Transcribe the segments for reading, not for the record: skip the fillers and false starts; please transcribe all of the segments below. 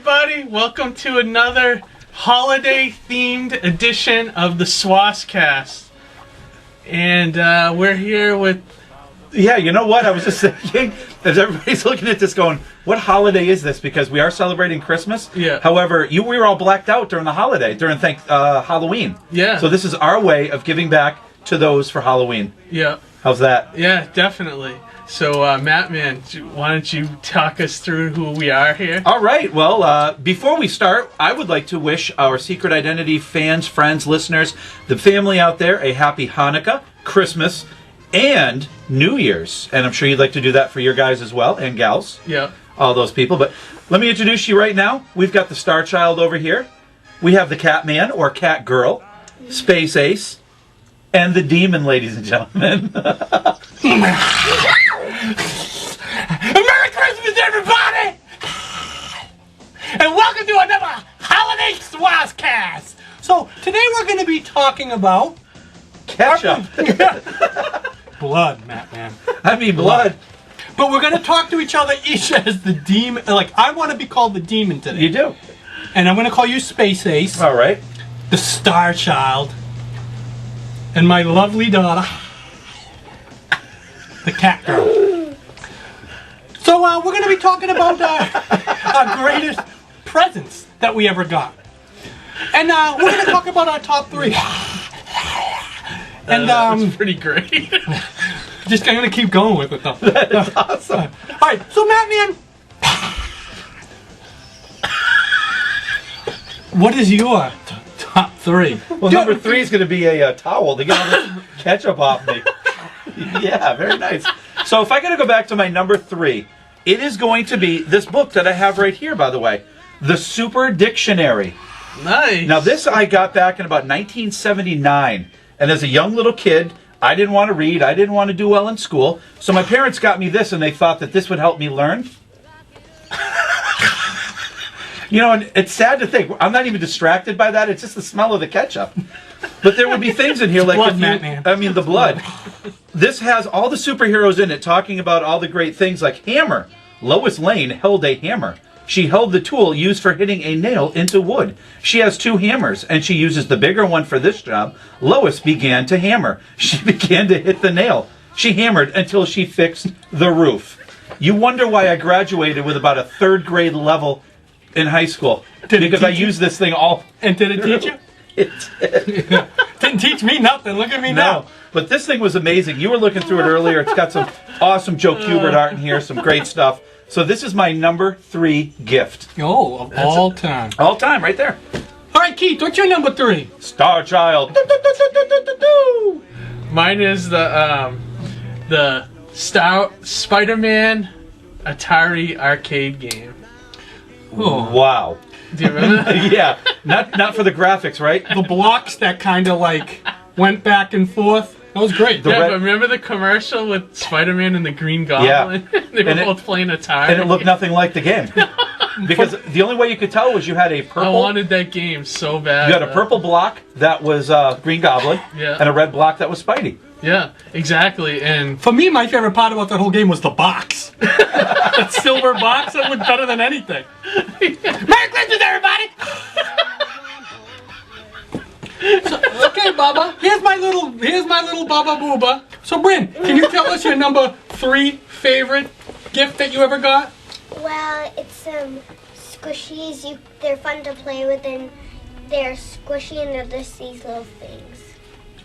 everybody. Welcome to another holiday-themed edition of the Swass-Cast. And we're here with... Yeah, you know what? I was just thinking, as everybody's looking at this going, what holiday is this? Because we are celebrating Christmas. Yeah. However, we were all blacked out during the holiday, during Halloween. Yeah. So this is our way of giving back to those for Halloween. Yeah. How's that? Yeah, definitely. So, Matman, why don't you talk us through who we are here? All right. Well, before we start, I would like to wish our Secret Identity fans, friends, listeners, the family out there, a happy Hanukkah, Christmas, and New Year's. And I'm sure you'd like to do that for your guys as well, and gals. Yeah. All those people. But let me introduce you right now. We've got the Star Child over here. We have the Cat Man, or Cat Girl, Space Ace, and the Demon, ladies and gentlemen. Merry Christmas, everybody! And welcome to another Holiday Swass-Cast. So, today we're going to be talking about... Ketchup. Blood, Matman. I mean blood. But we're going to talk to each other each as the demon. Like, I want to be called the demon today. You do. And I'm going to call you Space Ace. All right. The Star Child. And my lovely daughter, the Cat Girl. So we're going to be talking about our greatest presents that we ever got. And we're going to talk about our top three. And That's pretty great. I'm going to keep going with it though. That's awesome. All right, so Matman, what is your top three? Well, number 3 is going to be a towel to get all this ketchup off me. Yeah, very nice. So if I got to go back to my number 3, it is going to be this book that I have right here, by the way, The Super Dictionary. Nice. Now, this I got back in about 1979. And as a young little kid, I didn't want to read. I didn't want to do well in school. So my parents got me this, and they thought that this would help me learn. You know, and it's sad to think. I'm not even distracted by that. It's just the smell of the ketchup. But there would be things in here like... blood, Matman. I mean, the blood. This has all the superheroes in it talking about all the great things like hammer. Lois Lane held a hammer. She held the tool used for hitting a nail into wood. She has 2 hammers, and she uses the bigger one for this job. Lois began to hammer. She began to hit the nail. She hammered until she fixed the roof. You wonder why I graduated with about a 3rd grade level in high school. Because I used this thing all... And did it teach you? It did. Didn't teach me nothing. Look at me now. No, but this thing was amazing. You were looking through it earlier. It's got some awesome Joe Kubert art in here, some great stuff. So this is my number 3 gift. Oh, of all time. All time, right there. All right, Keith, what's your number 3? Star Child. Mine is the Spider-Man Atari arcade game. Oh. Wow. Do you remember that? Yeah, not for the graphics, right? The blocks that kind of like went back and forth. That was great. The Yeah, red- but remember the commercial with Spider-Man and the Green Goblin? Yeah. They were And it- both playing Atari. And it looked nothing like the game. Because the only way you could tell was you had a I purple... wanted that game so bad. You had a purple block that was Green Goblin, Yeah. and a red block that was Spidey. Yeah, exactly. And For me, my favorite part about that whole game was the box. That silver box, that was better than anything. Merry Christmas, everybody! Okay, Bubba. Here's my little Bubba Booba. So, Bryn, can you tell us your number 3 favorite gift that you ever got? Well, it's squishies. They're fun to play with, and they're squishy, and they're just these little things.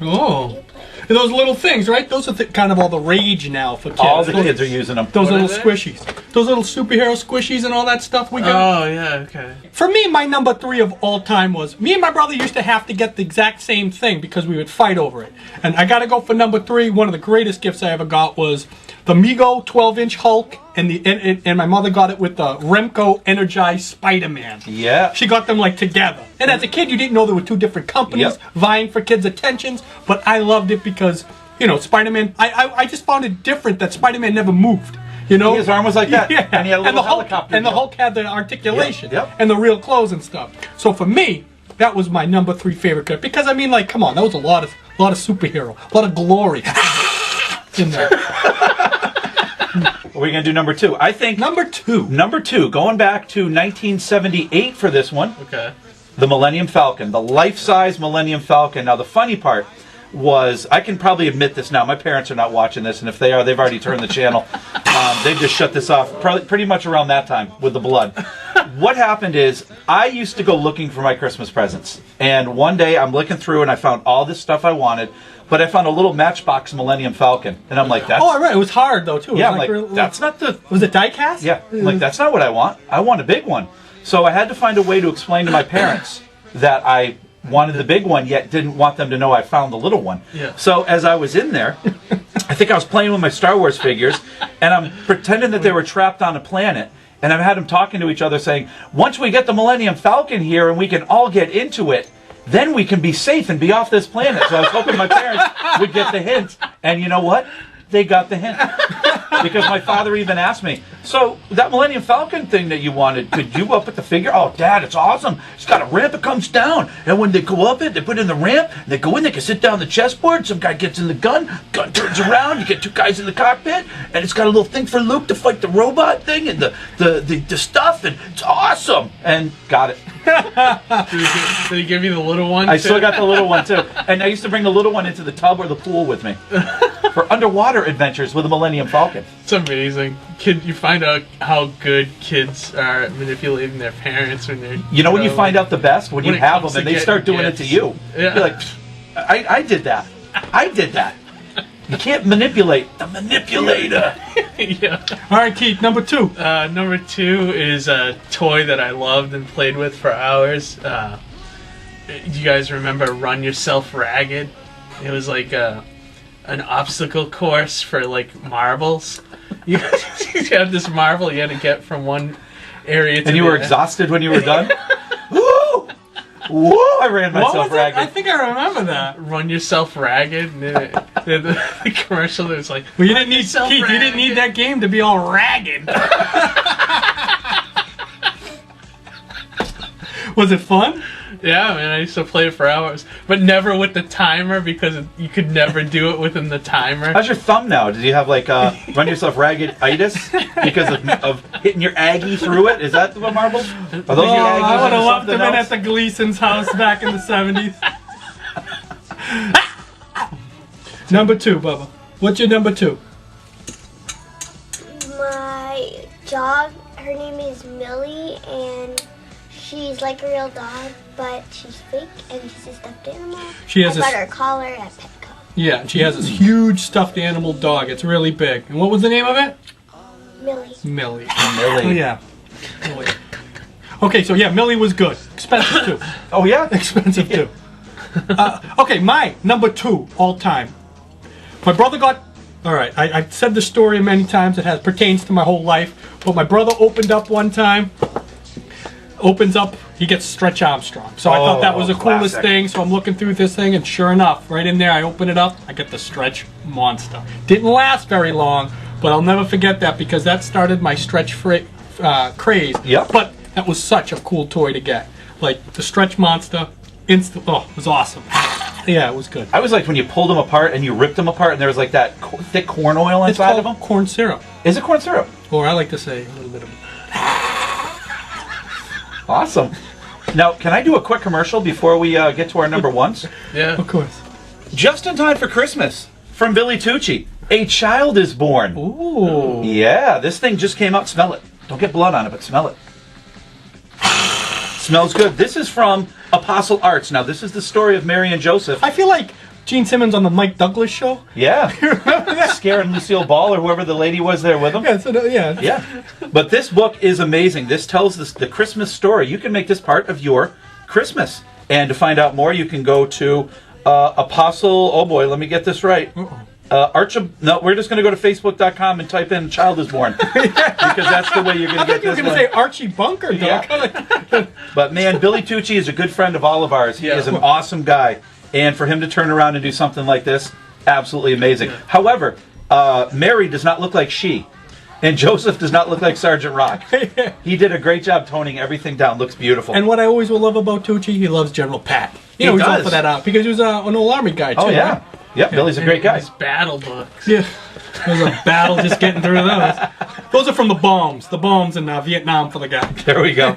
Oh, You play. those little things, right? Those are kind of all the rage now for kids. All the kids are using them. Those What little are they? squishies. Those little superhero squishies and all that stuff we got. oh yeah, okay. For me, my number 3 of all time was, me and my brother used to have to get the exact same thing because we would fight over it. And I gotta go for number 3. One of the greatest gifts I ever got was the Mego 12-inch Hulk, and my mother got it with the Remco Energized Spider-Man. Yeah. She got them like together. And as a kid, you didn't know there were 2 different companies Yep. vying for kids' attentions, but I loved it because, you know, Spider-Man, I just found it different that Spider-Man never moved. You know, His arm was like that. Yeah, And he had a little the Hulk, helicopter and the deal. Hulk had the articulation, Yep. and the real clothes and stuff. So for me, that was my number 3 favorite gift because I mean, like, come on, that was a lot of superhero, a lot of glory in there. Are we going to do number 2? I think Number 2. number 2, going back to 1978 for this one, Okay. the Millennium Falcon, the life-size Millennium Falcon. Now, the funny part was, I can probably admit this now, my parents are not watching this, and if they are, they've already turned the channel. They've just shut this off pretty much around that time with the blood. What happened is, I used to go looking for my Christmas presents, and one day I'm looking through and I found all this stuff I wanted, but I found a little Matchbox Millennium Falcon, and I'm like, that's... Oh, right. It was hard, though, too. It Yeah, was I'm like, that's not the... Was it die-cast? Yeah, like, that's not what I want. I want a big one. So I had to find a way to explain to my parents that I wanted the big one, yet didn't want them to know I found the little one. Yeah. So as I was in there, I think I was playing with my Star Wars figures, and I'm pretending that they were trapped on a planet, and I've had them talking to each other saying, once we get the Millennium Falcon here and we can all get into it, then we can be safe and be off this planet. So I was hoping my parents would get the hint, and you know what? They got the hint. Because my father even asked me, so that Millennium Falcon thing that you wanted, could you up at the figure? Oh, Dad, it's awesome. It's got a ramp that comes down. And when they go up it, they put in the ramp, and they go in, they can sit down the chessboard. Some guy gets in the gun turns around, you get 2 guys in the cockpit, and it's got a little thing for Luke to fight the robot thing and the stuff, and it's awesome. And got it. Did he give you the little one? I too? still got the little one, too. And I used to bring the little one into the tub or the pool with me for underwater adventures with the Millennium Falcon. It's amazing. You find out how good kids are at manipulating their parents when they're... You know when you find out the best? When you it have comes them and to they start doing it to gifts. you. Yeah. You're like, I did that. I did that. You can't manipulate the manipulator. Yeah. All right, Keith, number 2. Number 2 is a toy that I loved and played with for hours. You guys remember Run Yourself Ragged? It was like an obstacle course for like marbles. You had this marble you had to get from one area to And you were exhausted when you were done? Woo! Woo! I ran What myself was it? ragged. I think I remember that. Run Yourself Ragged. And then the commercial was like, Well, you didn't need yourself Keith. You didn't need that game to be all ragged. Was it fun? yeah, man, I used to play it for hours, but never with the timer because you could never do it within the timer. How's your thumb now? Did you have like Run Yourself Ragged-itis because of hitting your Aggie through it? Is that what marbles? Are those your Aggies? I would have or loved something him in else? at the Gleason's house back in the 70s. Number 2, Bubba. What's your number 2? My dog, her name is Millie, and she's like a real dog, but she's fake, and she's a stuffed animal. She has I a got her collar at Petco. Yeah, she has this huge stuffed animal dog. It's really big. And what was the name of it? Millie. Millie. Millie. Oh, yeah. Millie. Okay, so yeah, Millie was good. Expensive too. Oh, yeah? Expensive too. Okay, my number 2 all time. My brother got. All right, I've said the story many times. It pertains to my whole life. But my brother opened up one time. Opens up, he gets Stretch Armstrong. So I thought that was the coolest classic. thing. So I'm looking through this thing, and sure enough, right in there, I open it up. I get the Stretch Monster. Didn't last very long, but I'll never forget that because that started my Stretch craze. Yep. But that was such a cool toy to get. Like the Stretch Monster, it was awesome. Yeah, it was good. I was like when you pulled them apart and you ripped them apart and there was like that thick corn oil It's inside of called them. corn syrup, Is it corn syrup? or I like to say a little bit of. Awesome. Now, can I do a quick commercial before we get to our number 1s? Yeah. Of course. Just in time for Christmas, from Billy Tucci, a child is born. Ooh. Yeah, this thing just came out. Smell it. Don't get blood on it, but smell it. Smells good. This is from Apostle Arts. Now, this is the story of Mary and Joseph. I feel like Gene Simmons on the Mike Douglas show. Yeah. Scaring Lucille Ball or whoever the lady was there with him. Yeah, so, yeah. Yeah. But this book is amazing. This tells the Christmas story. You can make this part of your Christmas. And to find out more, you can go to Apostle... Oh, boy, let me get this right. No, we're just going to go to Facebook.com and type in "child is born" because that's the way you're going I to thought get you were this going to one. say Archie Bunker, dog. Yeah. But man, Billy Tucci is a good friend of all of ours. He Yeah. is an awesome guy, and for him to turn around and do something like this, absolutely amazing. However, Mary does not look like she, and Joseph does not look like Sergeant Rock. He did a great job toning everything down. Looks beautiful. And what I always will love about Tucci, he loves General Pat. He He always does. offer that out because he was an old army guy too. Oh, yeah. Right? Yep, Billy's a great guy. His battle books. Yeah. It was a battle just getting through those. Those are from the bombs. The bombs in Vietnam for the guy. There we go.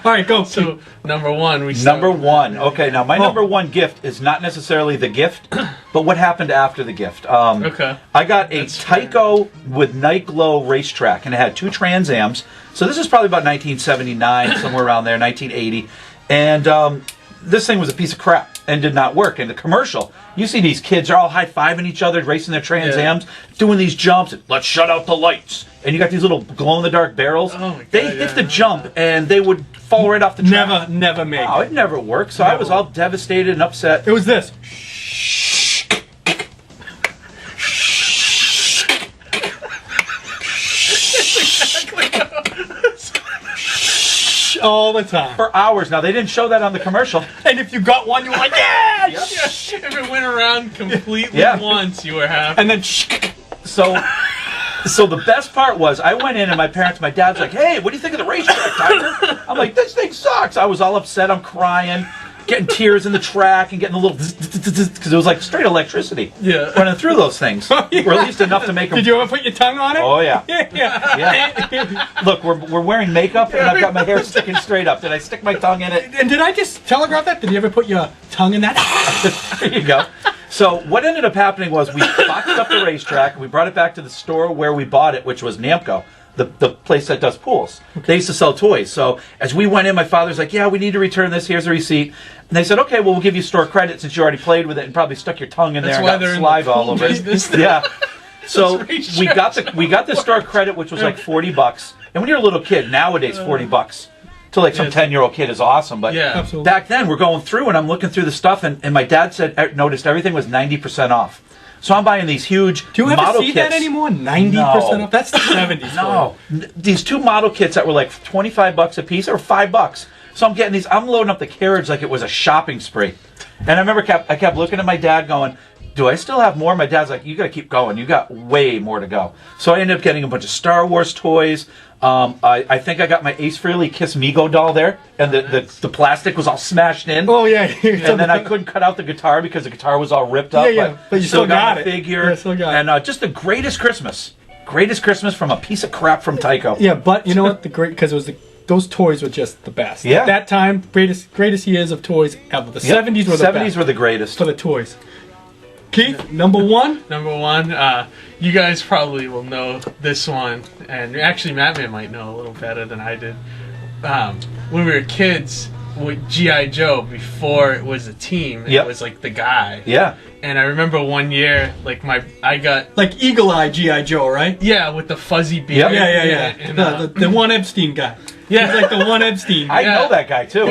All right, go. So number one, Number one. Okay, now my number one gift is not necessarily the gift, but what happened after the gift. Okay. I got a Tyco with Night Glow racetrack, and it had 2 Trans Ams. So this is probably about 1979, somewhere around there, 1980. And this thing was a piece of crap and did not work. In the commercial, you see these kids are all high-fiving each other, racing their Trans Ams, doing these jumps. And, let's shut out the lights. And you got these little glow-in-the-dark barrels. Oh my God, they hit the jump, and they would fall right off the track. Never made Oh, it never worked. So I was all devastated and upset. It was this. All the time. For hours. Now, they didn't show that on the commercial. And if you got one, you were like, yeah! Yeah, if it went around completely Yeah. once, you were happy. And then So the best part was, I went in and my dad's like, hey, what do you think of the racetrack, Tiger? I'm like, this thing sucks. I was all upset. I'm crying, getting tears in the track and getting a little, because it was like straight electricity running through those things. Or at least enough to make them. Did you ever put your tongue on it? Oh, yeah. Yeah. Look, we're wearing makeup and I've got my hair sticking straight up. Did I stick my tongue in it? And did I just telegraph that? Did you ever put your tongue in that? There you go. So what ended up happening was we boxed up the racetrack and we brought it back to the store where we bought it, which was Namco, the place that does pools. They used to sell toys. So as we went in, my father's like, yeah, we need to return this. Here's a receipt. And they said, okay, well, we'll give you store credit since you already played with it and probably stuck your tongue in there and got saliva all over it. Yeah. So we got the store credit, which was like $40. And when you're a little kid, nowadays $40 to like some 10-year-old kid is awesome. But Absolutely. back then, we're going through and I'm looking through the stuff, and my dad noticed everything was 90% off. So I'm buying these huge Do you ever model see kits. that anymore? 90% off? That's the 70s. No. These 2 model kits that were like $25 a piece or $5. So I'm getting these. I'm loading up the carriage like it was a shopping spree. And I remember I kept looking at my dad going, do I still have more? My dad's like, you got to keep going. You got way more to go. So I ended up getting a bunch of Star Wars toys. I think I got my Ace Frehley Kiss Mego doll there, and the plastic was all smashed in. Oh, yeah. And then I couldn't cut out the guitar because the guitar was all ripped up. But you still got my it. figure. Yeah, still got it. And just the greatest Christmas. Greatest Christmas from a piece of crap from Tyco. Yeah, but you know what? Because it was those toys were just the best. Yeah. At that time, greatest years of toys ever. The 70s were the best. 70s were the greatest. For the toys. Keith, number one? Number one, you guys probably will know this one, and actually Matman might know a little better than I did. When we were kids, with G.I. Joe, before it was a team, it was like the guy. Yeah. And I remember one year, like I got... Like Eagle Eye G.I. Joe, right? Yeah, with the fuzzy beard. Yeah. And, the one Epstein guy. Yeah. He's like the one Epstein. I know that guy, too.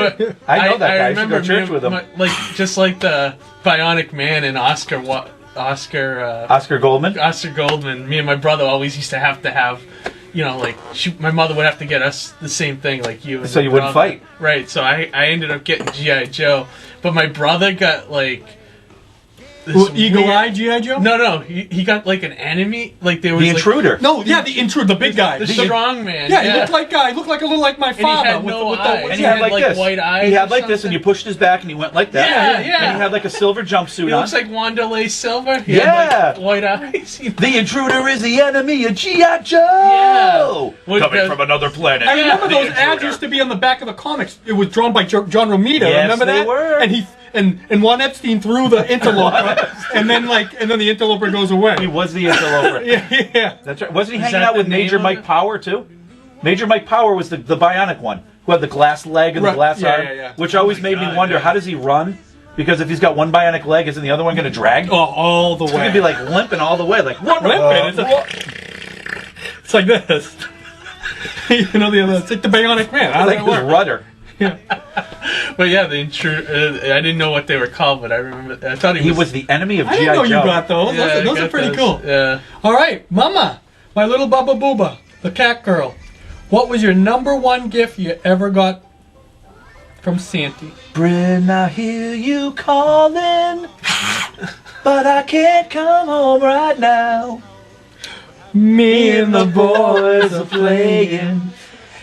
I know that guy. I used to go to church with him. Just like the Bionic Man and Oscar Goldman? Oscar Goldman. Me and my brother always used to have, you know, like, my mother would have to get us the same thing, like you. So you wouldn't fight. Right, so I ended up getting G.I. Joe. But my brother got, like... Eagle Eye G.I. Joe? No, he got like an enemy. Like there was the intruder. No, the intruder, the big guy, the strong man. Yeah, he looked like a little like my father. And he had no eyes. And he had like this. White eyes. He had like this, and you pushed his back, and he went like that. Yeah. And he had like a silver jumpsuit on. He looks like Wanderlei Silver. He had, like, white eyes. The intruder is the enemy of G.I. Joe. Yeah. Coming from another planet. I remember those ads used to be on the back of the comics. It was drawn by John Romita. Yes, remember that? They were. And Juan Epstein threw the interloper, and then the interloper goes away. He was the interloper. Yeah. That's right. Wasn't he hanging out with Major Mike Power too? Major Mike Power was the bionic one who had the glass leg and the glass arm, which always made me wonder how does he run? Because if he's got one bionic leg, isn't the other one going to drag? Oh, all the way. It's going to be like limping all the way, like limping. It's like this. You know it's like the Bionic Man. I like his rudder. Yeah. But yeah, the intruder. I didn't know what they were called, but I remember. I thought he was the enemy of G.I. Joe. I didn't know you got those. Yeah, those are pretty cool. Yeah. All right, Mama, my little Bubba Booba, the cat girl. What was your number one gift you ever got from Santa? Bryn, I hear you calling, but I can't come home right now. Me and the boys are playing.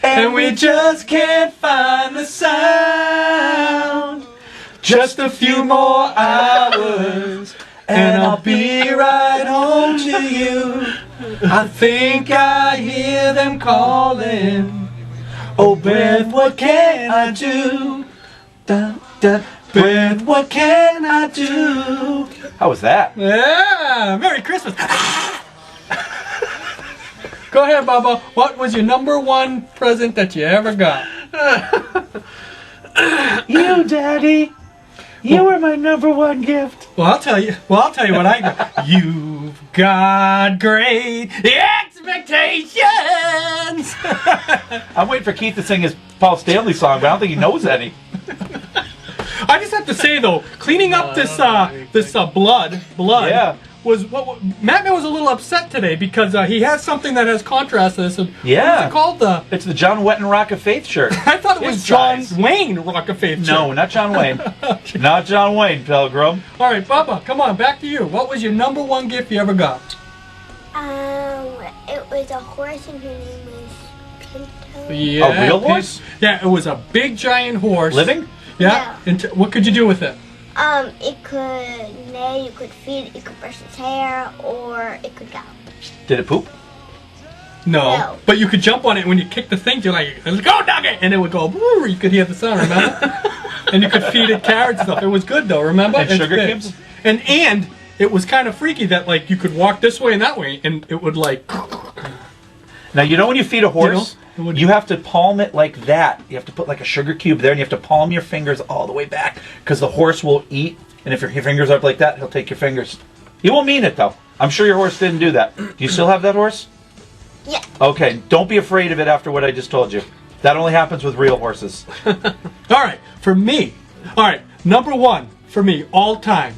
And we just can't find the sound. Just a few more hours, and I'll be right home to you. I think I hear them calling. Oh, Bryn, what can I do? Dun, dun. Bryn, what can I do? How was that? Yeah, Merry Christmas. Go ahead, Bubba. What was your #1 present that you ever got? You, Daddy. You were my #1 gift. Well, I'll tell you what I got. You've got great expectations. I'm waiting for Keith to sing his Paul Stanley song, but I don't think he knows any. I just have to say though, cleaning up this blood Yeah. was what Matman was a little upset today because he has something that has contrast to this. And Yeah. What's it called? It's the John Wetton Rock of Faith shirt. I thought it was His John size. Wayne Rock of Faith. No, not John Wayne. Not John Wayne, Pilgrim. All right, Bubba, come on, back to you. What was your #1 gift you ever got? It was a horse and her name was Pinto. Yeah, A real horse? Yeah, it was a big giant horse. Living? Yeah. And what could you do with it? It could neigh, you could feed it, you could brush its hair, or it could gallop. Did it poop? No. But you could jump on it when you kick the thing. You're like, go nugget, and it would go. Woo, you could hear the sound. Remember? And you could feed it carrots and stuff. It was good though. Remember? And sugar cubes? And it was kind of freaky that like you could walk this way and that way, and it would like. Now, you know when you feed a horse, You know, you have to palm it like that. You have to put like a sugar cube there, and you have to palm your fingers all the way back, because the horse will eat, and if your fingers are up like that, he'll take your fingers. He won't mean it, though. I'm sure your horse didn't do that. Do you still have that horse? Yeah. Okay, don't be afraid of it after what I just told you. That only happens with real horses. All right, for me. All right, #1 for me, all time.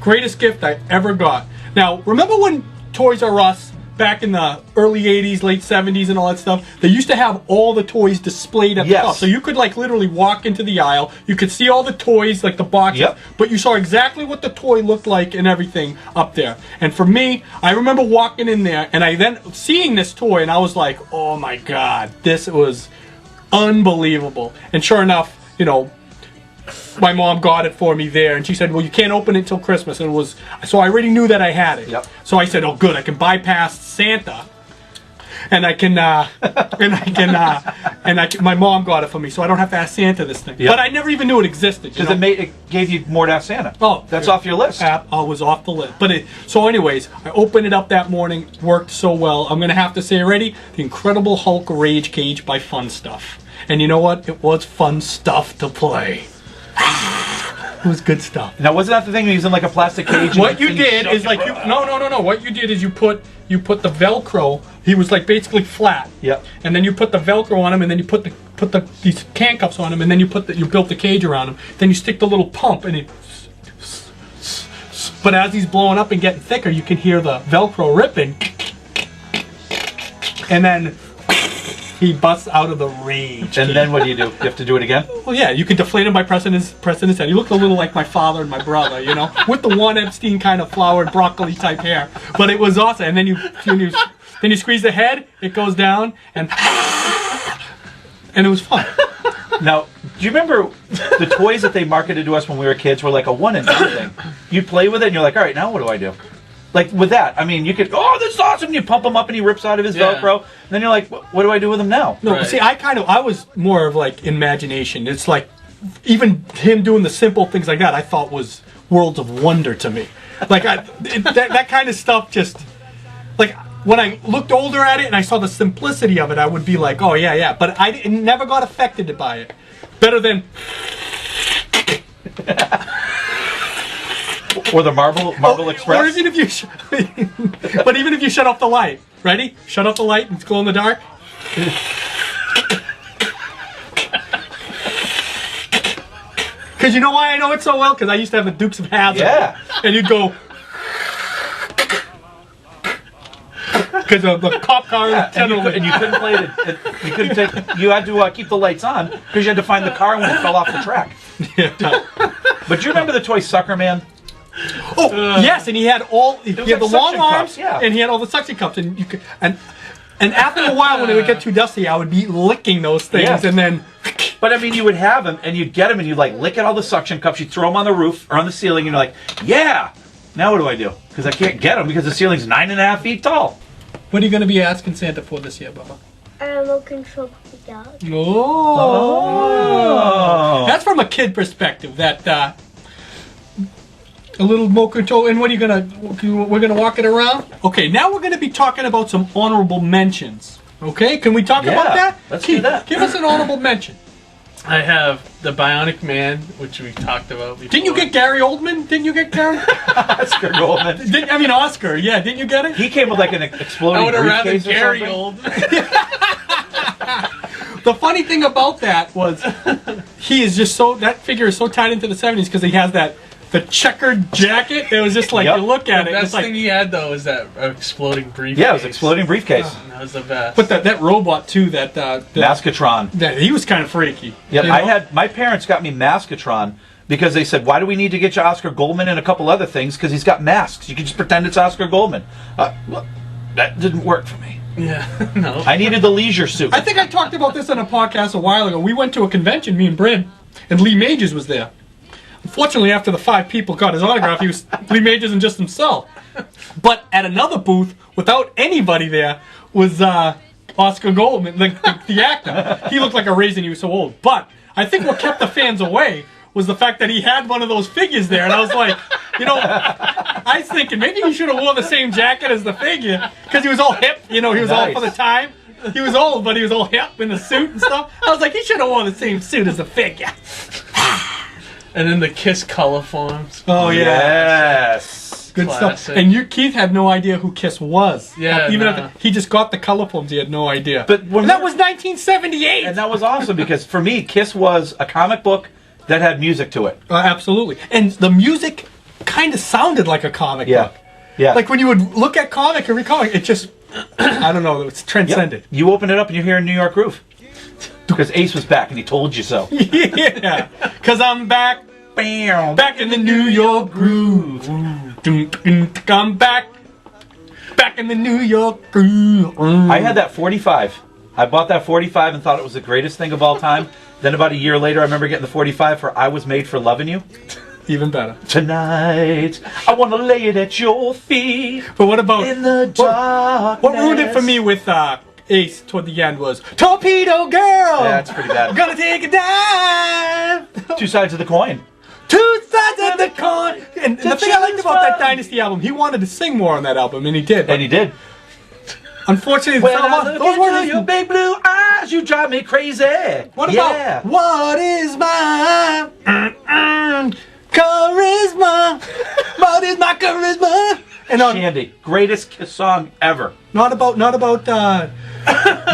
Greatest gift I ever got. Now, remember when Toys R Us, back in the early 80s, late 70s and all that stuff, they used to have all the toys displayed at the top. So you could like literally walk into the aisle, you could see all the toys, like the boxes, but you saw exactly what the toy looked like and everything up there. And for me, I remember walking in there and I then seeing this toy and I was like, oh my God, this was unbelievable. And sure enough, you know, my mom got it for me there, and she said, well, you can't open it till Christmas. And it was, so I already knew that I had it. Yep. So I said, oh good, I can bypass Santa, and I can, my mom got it for me, so I don't have to ask Santa this thing. Yep. But I never even knew it existed. Because it gave you more to ask Santa. Oh, that's off your list. I was off the list. But so anyways, I opened it up that morning, worked so well. I'm going to have to say already, the Incredible Hulk Rage Cage by Fun Stuff. And you know what? It was fun stuff to play. It was good stuff. Now, wasn't that the thing? He was in like a plastic cage. What you did is like no. What you did is you put the Velcro. He was like basically flat. Yep. And then you put the Velcro on him, and then you put these handcuffs on him, and then you built the cage around him. Then you stick the little pump, and but as he's blowing up and getting thicker, you can hear the Velcro ripping, and then he busts out of the rage. And then what do? You have to do it again? Well, yeah, you can deflate him by pressing his head. He looked a little like my father and my brother, you know, with the one Epstein kind of flowered broccoli type hair. But it was awesome. And then you squeeze the head, it goes down, and it was fun. Now, do you remember the toys that they marketed to us when we were kids were like a one and done thing? You'd play with it, and you're like, all right, now what do I do? Like with that, I mean, you could, oh, this is awesome. You pump him up, and he rips out of his Velcro. And then you're like, what do I do with him now? No, see, I was more of like imagination. It's like even him doing the simple things like that, I thought was worlds of wonder to me. Like that kind of stuff. Just like when I looked older at it and I saw the simplicity of it, I would be like, oh yeah. But I never got affected by it. Better than. Or the Marble Express. Or even if you, but even if you shut off the light, ready? Shut off the light and it's glow in the dark. Because you know why I know it so well? Because I used to have the Dukes of Hazzard. Yeah. And you'd go. Because of the cop car. And you couldn't play it. You couldn't take. You had to keep the lights on because you had to find the car when it fell off the track. Yeah. But do you remember the toy Sucker Man? Oh yes, and he had all. He had like the long suction arms, cups, yeah. and he had all the suction cups, and you could and after a while when it would get too dusty, I would be licking those things, Yeah. and then. But I mean, you would have them, and you'd get them, and you'd like lick at all the suction cups. You'd throw them on the roof or on the ceiling, and you're like, yeah. Now what do I do? Because I can't get them because the ceiling's 9.5 feet tall. What are you going to be asking Santa for this year, Bubba? A remote control puppy dog. Oh. That's from a kid perspective. That a little remote control. And what are you gonna? We're gonna walk it around. Okay. Now we're gonna be talking about some honorable mentions. Okay. Can we talk about that? Let's do that. Give us an honorable mention. I have the Bionic Man, which we talked about before. Didn't you get Gary Oldman? Didn't you get Gary? Oscar Goldman. Oscar. Yeah. Didn't you get it? He came with like an exploding I would have rather briefcase or Gary something. Oldman. The funny thing about that was he is just so, that figure is so tied into the 70s because he has the checkered jacket. It was just like, Yep. you look at The it, best it's like, thing he had though was that exploding briefcase. Yeah, it was exploding briefcase. That was the best. but that robot too, that Maskatron. he was kind of freaky. Yep, you know? I had my parents got me Maskatron because they said, "Why do we need to get you Oscar Goldman and a couple other things? Because he's got masks. You can just pretend it's Oscar Goldman." Well, that didn't work for me. Yeah, no. I needed the leisure suit. I think I talked about this on a podcast a while ago. We went to a convention, me and Bryn, and Lee Majors was there. Unfortunately, after the 5 people got his autograph, he was Lee Majors and just himself. But at another booth, without anybody there, was Oscar Goldman, the actor. He looked like a raisin. He was so old. But I think what kept the fans away was the fact that he had one of those figures there, and I was like, I was thinking maybe he should have worn the same jacket as the figure because he was all hip. He was all for the time. He was old, but he was all hip in the suit and stuff. I was like, he should have worn the same suit as the figure. And then the Kiss color forms. Oh yeah. Yes. Good Classic. stuff. And Keith had no idea who Kiss was. Yeah, Even no. after he just got the color forms, he had no idea. But when and that we- was 1978. And that was awesome because for me, Kiss was a comic book that had music to it. Absolutely. And the music kind of sounded like a comic book. Yeah. Like when you would look at comic and read comic, it just, I don't know, it's transcended. Yep. You open it up and you're hearing New York Groove. Because Ace was back and he told you so. Yeah. Because I'm back in the New York groove. I'm back in the New York groove. I had that 45. I bought that 45 and thought it was the greatest thing of all time. Then about a year later, I remember getting the 45 for I Was Made for Loving You. Even better. Tonight, I want to lay it at your feet. But what about In the darkness. what ruined it for me with Ace toward the end was Torpedo Girl. Yeah, that's pretty bad. Gonna take a dive. 2 sides of the coin. 2 sides of the coin. And the thing I liked about that Dynasty album, he wanted to sing more on that album, and he did. And he did. Unfortunately, When I those look weren't into your his. big blue eyes, you drive me crazy. What Yeah. about what is my charisma? What is my charisma? And on, Shandy, greatest Kiss song ever. not about the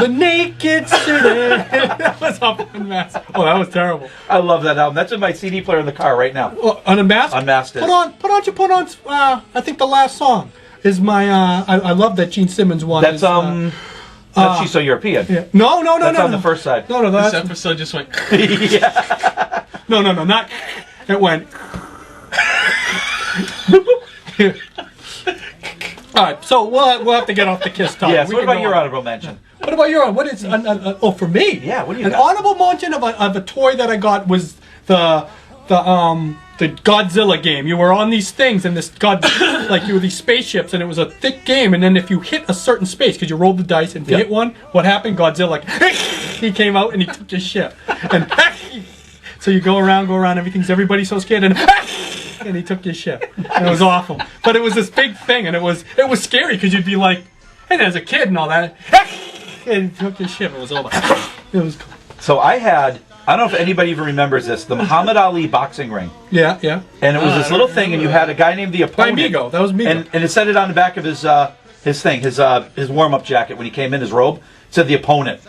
Naked City. That was up Unmasked. Oh, that was terrible. I love that album. That's in my CD player in the car right now. Oh, Unmasked. Unmasked is. Put on. I think the last song is my. I love that Gene Simmons one. That's is, that's She's So European. yeah. No. That's on the first side. No, This that's episode just went. Yeah. no, not. It went. All right, so we'll have to get off the Kiss topic. Yes. We What can about go your on. honorable mention? What about your? What is? Oh, for me. Yeah, what do you An got? honorable mention of a toy that I got was the Godzilla game. You were on these things and this like you were these spaceships, and it was a thick game. And then if you hit a certain space, because you rolled the dice, and if you Yep. hit one, what happened? Godzilla, he came out and he took your ship. And so you go around, everybody's so scared, and he took your ship. And it was awful. But it was this big thing, and it was scary because you'd be like, and as a kid and all that, and he took your ship. It was over. It was cool. So I don't know if anybody even remembers this, the Muhammad Ali boxing ring. Yeah. And it was this little thing, and you had a guy named the By opponent. Migo. That was Migo. And it said it on the back of his warm-up jacket when he came in, his robe. It said the opponent.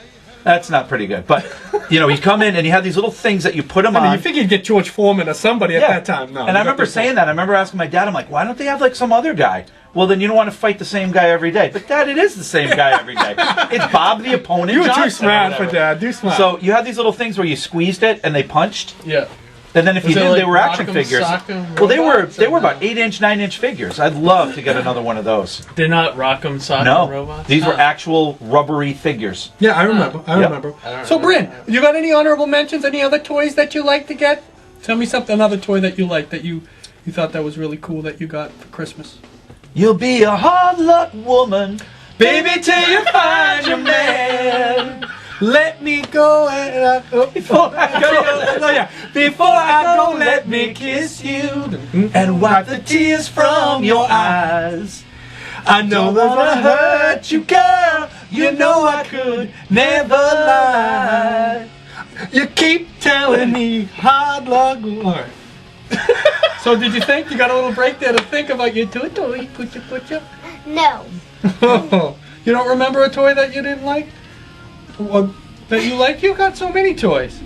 That's not pretty good. But, you come in and you have these little things that you put them I mean, on. you think you'd get George Foreman or somebody at that time. No. And I remember saying that. I remember asking my dad, I'm like, why don't they have like some other guy? Well, then you don't want to fight the same guy every day. But Dad, it is the same guy every day. It's Bob the opponent. You were too Johnson or smart for whatever. Dad. Too smart. So you had these little things where you squeezed it and they punched. Yeah. And then if Was you it did, like they were action Rock'em figures. Sock'em Well, they robots were or about no? 8-inch, 9-inch figures. I'd love to get another one of those. They're not Rock'em Sock'em No, robots? these were Huh. actual rubbery figures. yeah, I remember. I Yep. remember. I don't So, remember Bryn, you got any honorable mentions? Any other toys that you like to get? Tell me another toy that you like that you You thought that was really cool that you got for Christmas? You'll be a hard luck woman, baby, till you find your man. Let me go and before I go, before I go, let me kiss you And wipe the tears from your eyes. I know that I hurt you, girl. You know I could never lie. You keep telling me hard luck. All right. So did you think you got a little break there to think about your toy? Put you. No. You don't remember a toy that you didn't like? Or that you like? You got so many toys.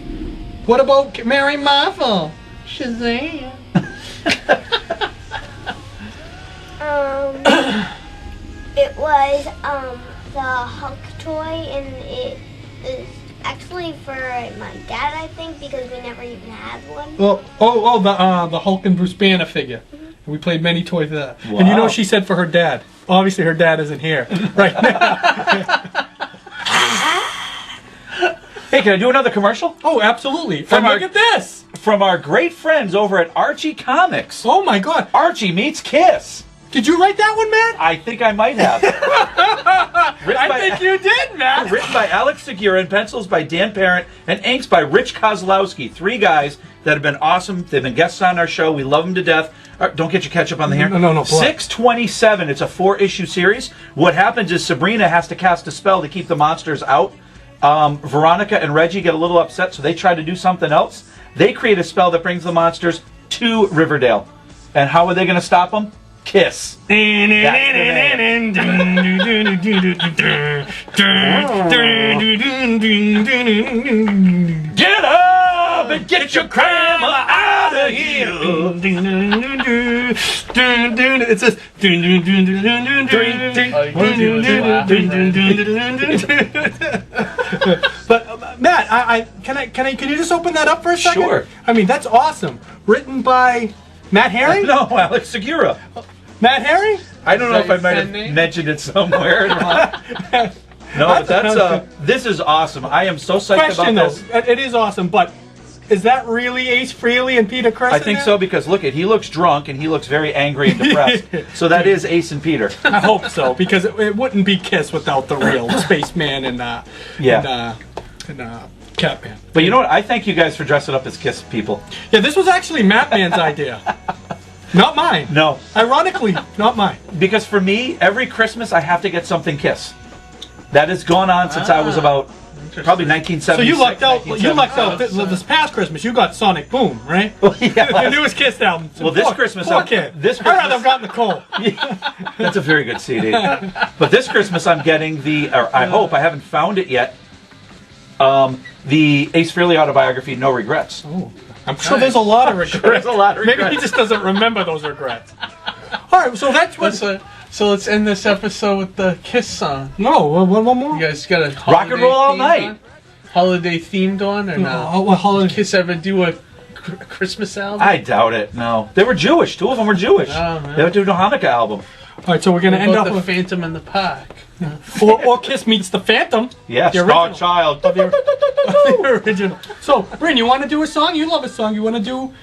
What about Mary Marvel? Shazam. It was the Hulk toy, and it is actually for my dad, I think, because we never even had one. The Hulk and Bruce Banner figure. We played many toys with that. Wow. And you know what she said for her dad? Obviously her dad isn't here right now. Hey, can I do another commercial? Oh, absolutely. From Look at this. From our great friends over at Archie Comics. Oh my God. Archie meets Kiss. Did you write that one, Matt? I think I might have. I think you did, Matt. Written by Alex Segura and pencils by Dan Parent and inks by Rich Kozlowski. 3 guys that have been awesome. They've been guests on our show. We love them to death. Don't get your ketchup on the hair. No. 627. It's a 4-issue series. What happens is Sabrina has to cast a spell to keep the monsters out. Veronica and Reggie get a little upset, so they try to do something else. They create a spell that brings the monsters to Riverdale. And how are they going to stop them? Kiss. Get up and get your grandma out of here. It says. But Matt, can you just open that up for a second? Sure. I mean, that's awesome. Written by Matt Herring? No, Alex Segura. Matt Herring? I don't know if I might have pen name? mentioned it somewhere. No, but that's this is awesome. I am so psyched Question about though, this. it is awesome, but is that really Ace Frehley and Peter Chris? I think so because look, he looks drunk and he looks very angry and depressed. So that is Ace and Peter. I hope so, because it wouldn't be Kiss without the real Spaceman and Catman. But you know what? I thank you guys for dressing up as Kiss people. Yeah, this was actually Matman's idea. Not mine. No, Ironically, not mine. because for me, every Christmas I have to get something Kiss. That has gone on since I was about probably 1976. So you lucked out. You lucked out. 1976. This past Christmas, you got Sonic Boom, right? Well, yeah, The newest Kiss album. Well, this Christmas, poor kid. this I'd rather Christmas- have gotten the Cole. That's a very good CD. But this Christmas I'm getting or I hope, I haven't found it yet, the Ace Frehley autobiography, No Regrets. Oh, I'm sure there's a lot of regrets. There's a lot of Maybe regrets. he just doesn't remember those regrets. All right, so that's what. So let's end this episode with the Kiss song. No, one more. You guys got a Rock and roll all night. Holiday themed one or no? Oh, well, holiday. Kiss ever do a Christmas album? I doubt it, no. They were Jewish. 2 of them were Jewish. Oh, man. They would do a Hanukkah album. All right, so we're gonna end up the with Phantom in the Park. or Kiss meets the Phantom. Yeah, The Star original. Child. The original. So, Bryn, you want to do a song? You love a song. You want to do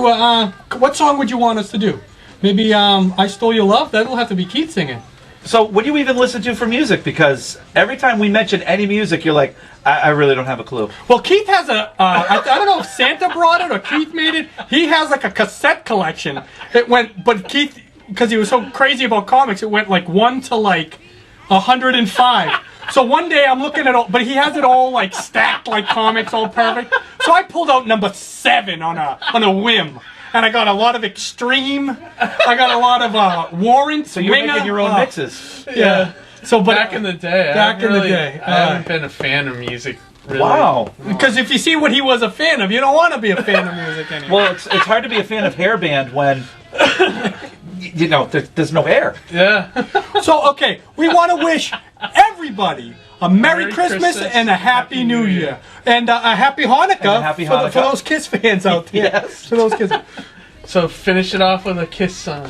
a what song would you want us to do? Maybe I Stole Your Love. That'll have to be Keith singing. So what do you even listen to for music? Because every time we mention any music, you're like, I really don't have a clue. Well, Keith has I don't know if Santa brought it or Keith made it. He has like a cassette collection. But Keith, because he was so crazy about comics, it went like 1 to like 105. So one day I'm looking at all, but he has it all like stacked like comics, all perfect. So I pulled out number 7 on a whim. And I got a lot of Extreme. I got a lot of Warrant. So you're Ringer, making your own mixes. Yeah. So, but Back in the day. Back in the day. I haven't been a fan of music. Really. Wow. because if you see what he was a fan of, you don't want to be a fan of music anymore. Well, it's hard to be a fan of hair band when, you know, there's no hair. Yeah. So, okay, we want to wish everybody a Merry Christmas and a Happy New Year. And a Happy Hanukkah, And a Happy for Hanukkah. those Kiss fans out there. Yes. For those Kiss. So finish it off with a Kiss song.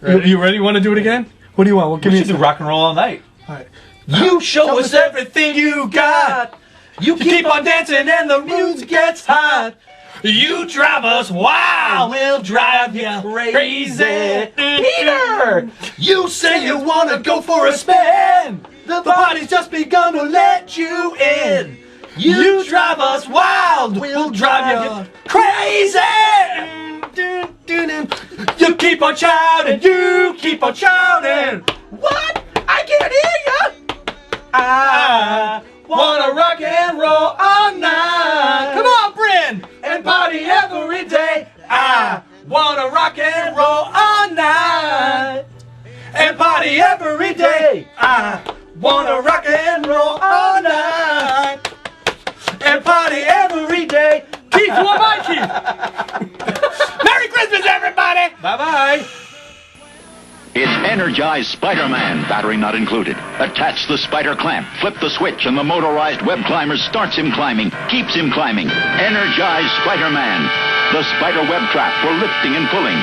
You ready? You want to do it again? What do you want? Well, give We me should do rock and roll all night. All right. You show us everything you got. You keep on dancing and the music gets hot. You drive us wild, we'll drive you crazy. Peter, you say you wanna go for a spin. The party's just begun to let you in. You drive us wild, we'll drive you crazy. You keep on shouting, you keep on shouting. What? I can't hear ya. I wanna rock and roll all night. Come on, Bryn, and party every day. I wanna rock and roll all night and party every day. I wanna rock and roll all night and party every day. Keith, who am I, Keith? Merry Christmas, everybody! Bye-bye. It's Energized Spider-Man, battery not included. Attach the spider clamp, flip the switch, and the motorized web climber starts him climbing, keeps him climbing. Energized Spider-Man, the spider web trap for lifting and pulling.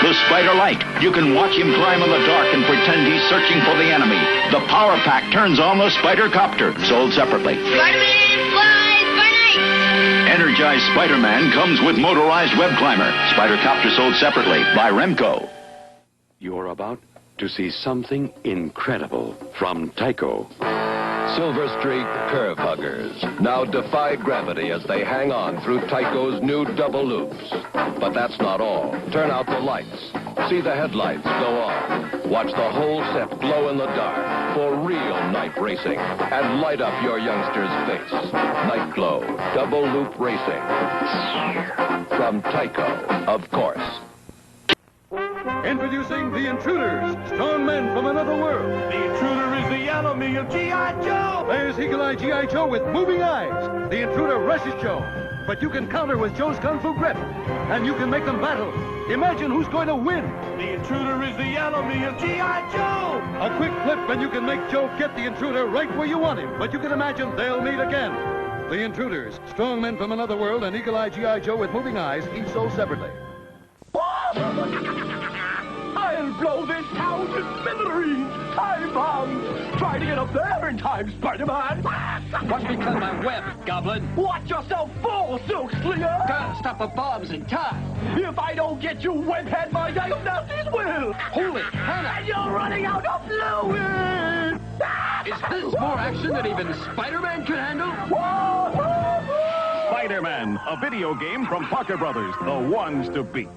The spider light, you can watch him climb in the dark and pretend he's searching for the enemy. The power pack turns on the spider copter, sold separately. Spider-Man flies by night! Energized Spider-Man comes with motorized web climber. Spider copter sold separately by Remco. You're about to see something incredible from Tyco. Silver Streak Curve Huggers now defy gravity as they hang on through Tyco's new double loops. But that's not all. Turn out the lights. See the headlights go on. Watch the whole set glow in the dark for real night racing. And light up your youngster's face. Night Glow Double Loop Racing. From Tyco, of course. Introducing the Intruders, strong men from another world. The Intruder is the enemy of G.I. Joe. There's Eagle-Eye G.I. Joe with moving eyes. The Intruder rushes Joe, but you can counter with Joe's Kung Fu grip, and you can make them battle. Imagine who's going to win. The Intruder is the enemy of G.I. Joe. A quick flip, and you can make Joe get the Intruder right where you want him, but you can imagine they'll meet again. The Intruders, strong men from another world, and Eagle-Eye G.I. Joe with moving eyes, each sold separately. I'll blow this town to smithereens! Time bombs! Try to get up there in time, Spider-Man! Watch me cut my web, Goblin! Watch yourself fall, Silk Slinger! Gotta stop the bombs in time! If I don't get you, webhead, my diagnosis will! Holy Hannah! And you're running out of fluid! Is this more action than even Spider-Man can handle? Spider-Man, a video game from Parker Brothers, the ones to beat.